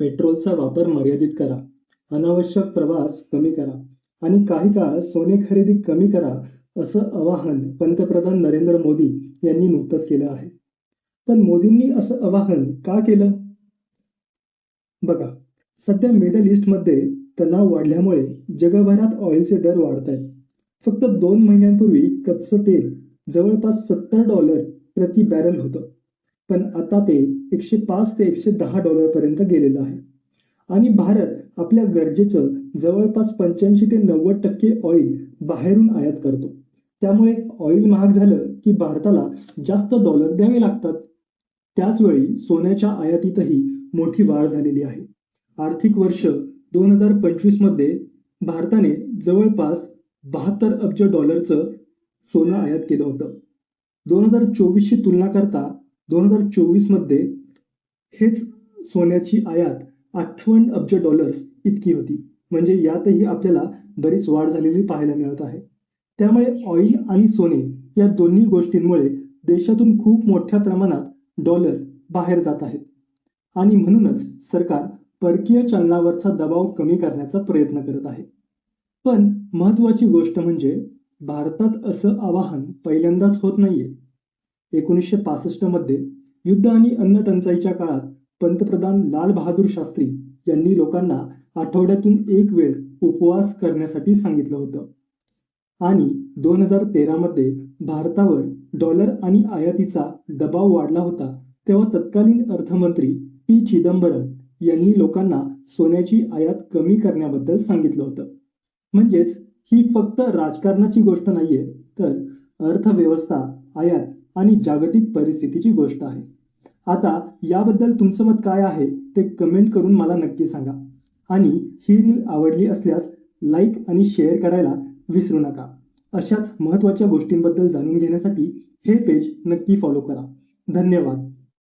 पेट्रोलचा वापर मर्यादित करा, अनावश्यक प्रवास कमी करा आणि काही काळ सोने खरेदी कमी करा, असं आवाहन पंतप्रधान नरेंद्र मोदी यांनी नुकतंच केलं आहे. पण मोदींनी असं आवाहन का केलं? बघा, सध्या मिडल ईस्टमध्ये तणाव वाढल्यामुळे जगभरात ऑइलचे दर वाढत आहेत. फक्त 2 महिन्यांपूर्वी कच्चं तेल जवळपास $70 प्रति बॅरल होतं. पण आता ते 105 ते $110 पर्यंत गेलेलं आहे. आणि भारत आपल्या गरजेचं जवळपास 85 ते 90% ऑइल बाहेरून आयात करतो. त्यामुळे ऑइल महाग झालं की भारताला जास्त डॉलर द्यावे लागतात. त्याचवेळी सोन्याच्या आयातीतही मोठी वाढ झालेली आहे. आर्थिक वर्ष 2025 मध्ये भारताने जवळपास $72 अब्ज सोनं आयात केलं होतं. 2024ची तुलना करता 2024 मध्ये हेच सोन्याची आयात $58 अब्ज इतकी होती. म्हणजे यातही आपल्याला बरीच वाढ झालेली पाहायला मिळत आहे. त्यामुळे ऑइल आणि सोने या दोन्ही गोष्टींमुळे देशातून खूप मोठ्या प्रमाणात डॉलर बाहेर जात आहेत. आणि म्हणूनच सरकार परकीय चलनावरचा दबाव कमी करण्याचा प्रयत्न करत आहे. पण महत्त्वाची गोष्ट म्हणजे भारतात असं आवाहन पहिल्यांदाच होत नाहीये. 1965 मध्ये युद्ध आणि अन्न टंचाईच्या काळात पंतप्रधान लाल बहादूर शास्त्री यांनी लोकांना आठवड्यातून एक वेळ उपवास करण्यासाठी सांगितलं होतं. आणि 2013 मध्ये भारतावर डॉलर आणि आयातीचा दबाव वाढला होता, तेव्हा तत्कालीन अर्थमंत्री पी. चिदंबरम यांनी लोकांना सोन्याची आयात कमी करण्याबद्दल सांगितलं होतं. म्हणजेच ही फक्त राजकारणाची गोष्ट नाहीये, तर अर्थव्यवस्था, आयात आणि जागतिक परिस्थितीची गोष्ट आहे. आता याबद्दल तुमचं मत काय आहे ते कमेंट करून मला नक्की सांगा. आणि ही रील आवडली असल्यास लाईक आणि शेअर करायला विसरू नका. अशाच महत्त्वाच्या गोष्टींबद्दल जाणून घेण्यासाठी हे पेज नक्की फॉलो करा. धन्यवाद.